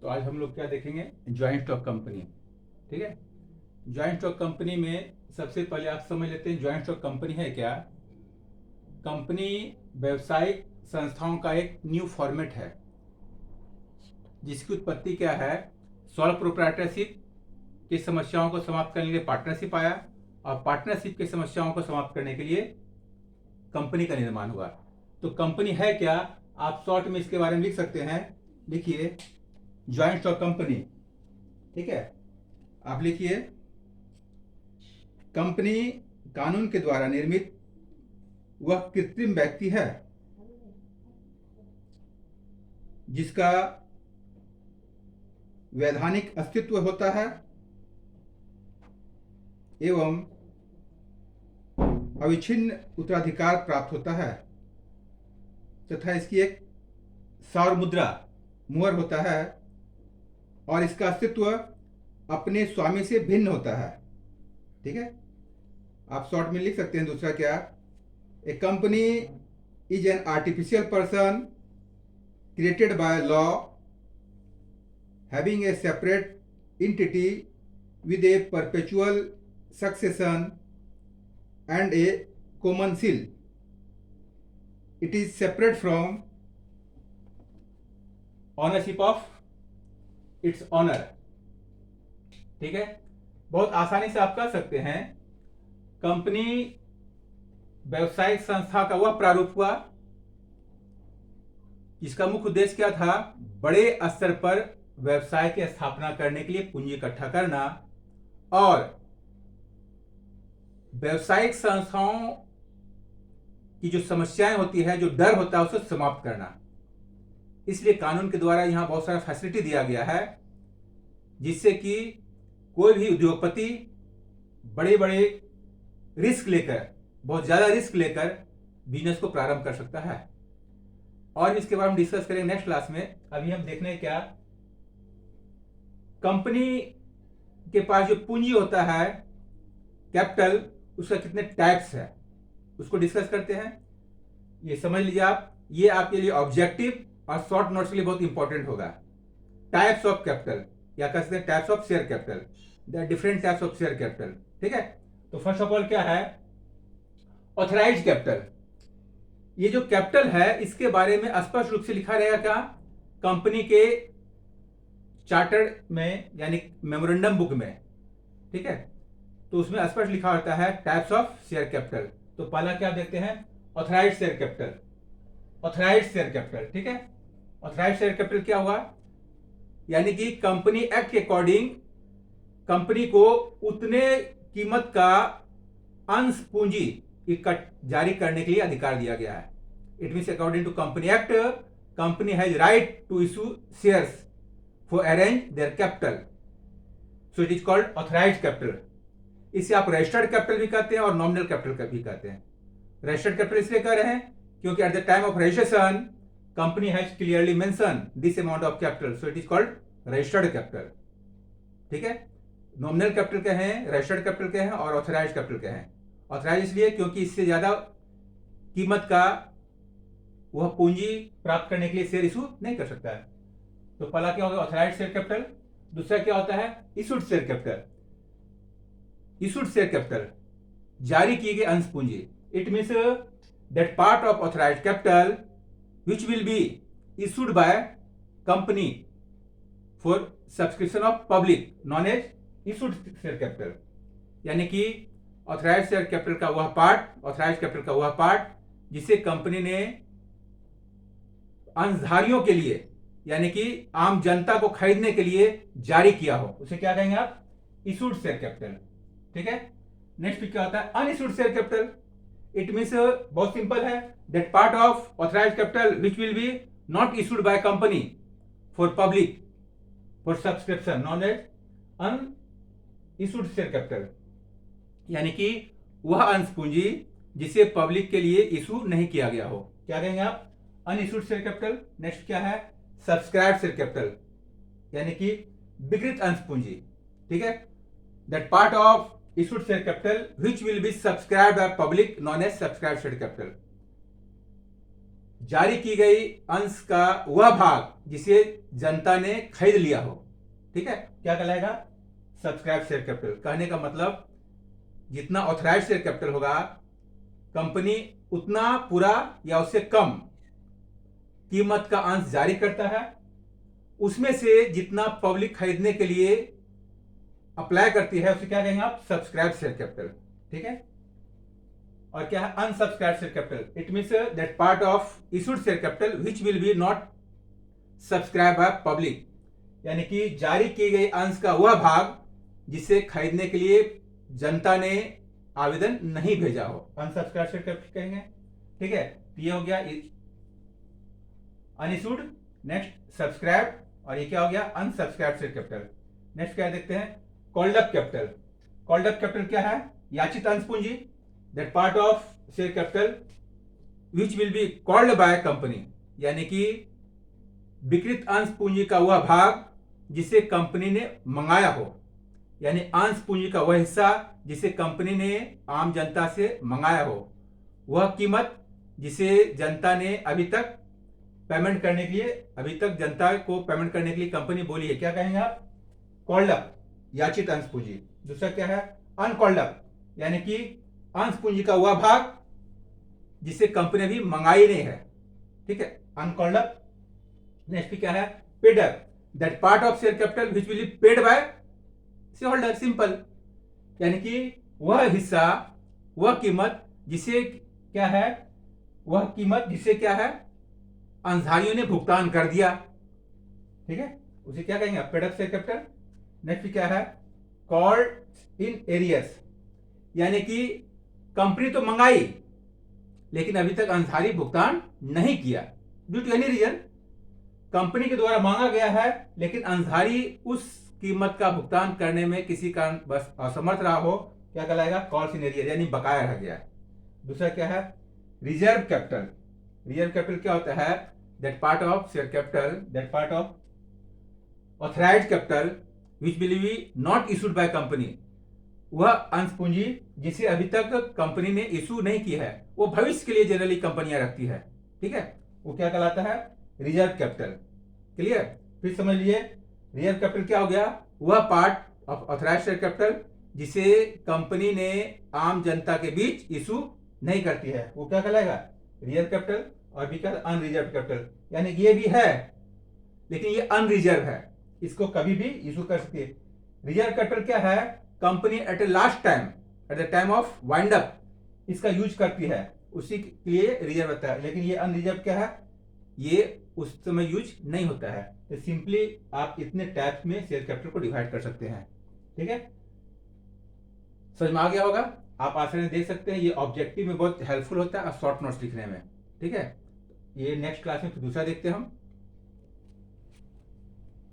तो आज हम लोग क्या देखेंगे, ज्वाइंट स्टॉक कंपनी। ठीक है, ज्वाइंट स्टॉक कंपनी में सबसे पहले आप समझ लेते हैं ज्वाइंट स्टॉक कंपनी है क्या। कंपनी व्यवसायिक संस्थाओं का एक न्यू फॉर्मेट है जिसकी उत्पत्ति क्या है, सॉल्व प्रोप्राइटरशिप की समस्याओं को समाप्त करने के लिए पार्टनरशिप आया और पार्टनरशिप की समस्याओं को समाप्त करने के लिए कंपनी का निर्माण हुआ। तो कंपनी है क्या, आप शॉर्ट में इसके बारे में लिख सकते हैं। लिखिए ज्वाइंट स्टॉक कंपनी। ठीक है, आप लिखिए कंपनी कानून के द्वारा निर्मित वह कृत्रिम व्यक्ति है जिसका वैधानिक अस्तित्व होता है एवं अविच्छिन्न उत्तराधिकार प्राप्त होता है तथा इसकी एक सौर मुद्रा मुहर होता है और इसका अस्तित्व अपने स्वामी से भिन्न होता है। ठीक है, आप शॉर्ट में लिख सकते हैं दूसरा क्या, a company is an artificial person created by law having a separate entity with a perpetual succession and a common seal. It is separate from ownership of its owner. ठीक है, बहुत आसानी से आप कर सकते हैं। कंपनी व्यवसायिक संस्था का वह प्रारूप हुआ जिसका मुख्य उद्देश्य क्या था, बड़े स्तर पर व्यवसाय की स्थापना करने के लिए पूंजी इकट्ठा करना और व्यवसायिक संस्थाओं की जो समस्याएं होती है, जो डर होता है, उसे समाप्त करना। इसलिए कानून के द्वारा यहां बहुत सारा फैसिलिटी दिया गया है जिससे कि कोई भी उद्योगपति बड़े बड़े रिस्क लेकर, बहुत ज्यादा रिस्क लेकर बिजनेस को प्रारंभ कर सकता है। और इसके बारे में डिस्कस करेंगे नेक्स्ट क्लास में। अभी हम देखने क्या, कंपनी के पास जो पूंजी होता है, कैपिटल, उसका कितने टाइप्स है उसको डिस्कस करते हैं। ये समझ लीजिए आप, ये आपके लिए ऑब्जेक्टिव और शॉर्ट नोट्स के लिए बहुत इंपॉर्टेंट होगा। टाइप्स ऑफ कैपिटल या कह सकते हैं types of share capital, the different types of share capital. ठीक है, तो फर्स्ट ऑफ ऑल क्या है, ऑथराइज्ड कैपिटल। ये जो कैपिटल है इसके बारे में स्पष्ट रूप से लिखा रहेगा क्या, कंपनी के चार्टर में यानी मेमोरेंडम बुक में। ठीक है, तो उसमें स्पष्ट लिखा होता है टाइप्स ऑफ शेयर कैपिटल। तो पहला क्या देखते हैं, authorised share capital. Authorised share capital, ठीक है, ऑथराइज्ड शेयर कैपिटल क्या हुआ, यानी कि कंपनी एक्ट के अकॉर्डिंग कंपनी को उतने कीमत का अंश पूंजी जारी करने के लिए अधिकार दिया गया है। It means according to company act, company has right to issue shares for arrange their capital, so it is called authorized capital. इसे आप रजिस्टर्ड कैपिटल भी कहते हैं और नॉमिनल कैपिटल भी कहते हैं। रजिस्टर्ड कैपिटल इसलिए कह रहे हैं क्योंकि at the time of registration company has clearly mention this amount of capital, so it is called registered capital. ठीक है, नॉमिनल कैपिटल के हैं, रजिस्टर्ड कैपिटल के हैं और ऑथराइज्ड कैपिटल के हैं। ऑथराइज इसलिए क्योंकि इससे ज्यादा कीमत का वह पूंजी प्राप्त करने के लिए शेयर इशू नहीं कर सकता है। तो पहला क्या होगा, ऑथराइज्ड शेयर कैपिटल। दूसरा क्या होता है, issued share capital. Issued share capital, जारी किए गए अंश पूंजी। It means that part of authorised capital which will be issued by company for subscription of public known as issued share capital. यानी कि ऑथराइज्ड शेयर कैपिटल का वह part, authorised capital का वह पार्ट जिसे कंपनी ने अंशधारियों के लिए यानी कि आम जनता को खरीदने के लिए जारी किया हो, उसे क्या कहेंगे आप, इशूड शेयर कैपिटल। ठीक है, नेक्स्ट क्या होता है, unissued share capital. It means बहुत सिंपल है, that part of authorised capital which will be not issued by company for public for subscription known as unissued share capital. यानी कि वह अंश पूंजी जिसे पब्लिक के लिए इशू नहीं किया गया हो, क्या कहेंगे आप, अनइशूड शेयर कैपिटल। नेक्स्ट क्या है, सब्सक्राइब शेयर कैपिटल, यानी कि विकृत अंश पूंजी। ठीक है, that part of issued share capital which will be subscribed by public known as subscribe share capital. जारी की गई अंश का वह भाग जिसे जनता ने खरीद लिया हो। ठीक है, क्या कहलाएगा? Subscribe share capital. कहने का मतलब जितना ऑथराइज्ड शेयर कैपिटल होगा, कंपनी उतना पूरा या उससे कम कीमत का अंश जारी करता है, उसमें से जितना पब्लिक खरीदने के लिए अप्लाई करती है उसे क्या कहेंगे आप? Subscribe share capital. ठीक है, और क्या है? Unsubscribe share capital. It means that part of issued share capital which will be not subscribe by public, यानी कि जारी की गई अंश का वह भाग जिसे खरीदने के लिए जनता ने आवेदन नहीं भेजा हो, अनसब्सक्राइब शेयर कैपिटल कहेंगे। ठीक है, ये हो गया अनइशूड, नेक्स्ट सब्सक्राइब, और ये क्या हो गया? Unsubscribe share capital. नेक्स्ट क्या देखते हैं? Called up capital. Called up capital क्या है? याचित अंश पूंजी, that part of share capital which will be called by company, यानी कि विकृत अंश पूंजी का वह भाग जिसे कंपनी ने मंगाया हो, यानी अंश पूंजी का वह हिस्सा जिसे कंपनी ने आम जनता से मंगाया हो, वह कीमत जिसे जनता ने अभी तक पेमेंट करने के लिए, अभी तक जनता को पेमेंट करने के लिए कंपनी बोली है, क्या कहेंगे आप? कॉल्ड अप, याचित अंश पूंजी। दूसरा क्या है? अनकॉल्ड अप, यानी कि अंश पूंजी का वह भाग जिसे कंपनी अभी मंगाई नहीं है। ठीक है, अनकॉल्ड अप। नेक्स्ट क्या है? Paid up, that part of share capital which will be paid by share holder. Simple, यानी कि वह हिस्सा, वह कीमत जिसे क्या है? वह कीमत जिसे क्या है? अंशधारियों ने भुगतान कर दिया। ठीक है, उसे क्या कहेंगे? Paid up share capital. Next क्या है? कॉल्ड इन एरियस, यानी कि कंपनी तो मंगाई लेकिन अभी तक अंशधारी भुगतान नहीं किया, ड्यू टू एनी रीजन। कंपनी के द्वारा मांगा गया है लेकिन अंशधारी उस कीमत का भुगतान करने में किसी कारण बस असमर्थ रहा हो, क्या कहलाएगा? कॉल्स इन एरियर, यानी बकाया रह गया। दूसरा क्या है? Reserve capital. रिजर्व कैपिटल क्या होता है? That part of share capital, that part of authorised capital which will be not issued by company, वह अंश पूंजी जिसे अभी तक कंपनी ने इशू नहीं की है, वो भविष्य के लिए जनरली कंपनियां रखती है। ठीक है, वो क्या कहलाता है? Reserve capital. क्लियर? फिर समझ लीजिए, रिजर्व कैपिटल क्या हो गया? वह part of authorised share capital जिसे कंपनी ने आम जनता के बीच इशू नहीं करती है, वो क्या कहलाएगा? Reserve capital. और भी क्या? अनरिजर्व कैपिटल, यानी ये भी है लेकिन ये अनरिजर्व है, इसको कभी भी इशू कर सकती है। रिजर्व कैपिटल क्या है? Company at A last time, at the time of wind up इसका यूज करती है, उसी के लिए रिजर्व होता है। लेकिन ये अनरिजर्व क्या है? ये उस समय यूज नहीं होता है। तो सिंपली आप इतने टाइप्स में शेयर कैपिटल को डिवाइड कर सकते हैं। ठीक है, समझ में आ गया होगा? आप आसानी से देख सकते हैं, ये ऑब्जेक्टिव में बहुत हेल्पफुल होता है और शॉर्ट नोट्स लिखने में। ठीक है, ये नेक्स्ट क्लास में दूसरा देखते हैं हम।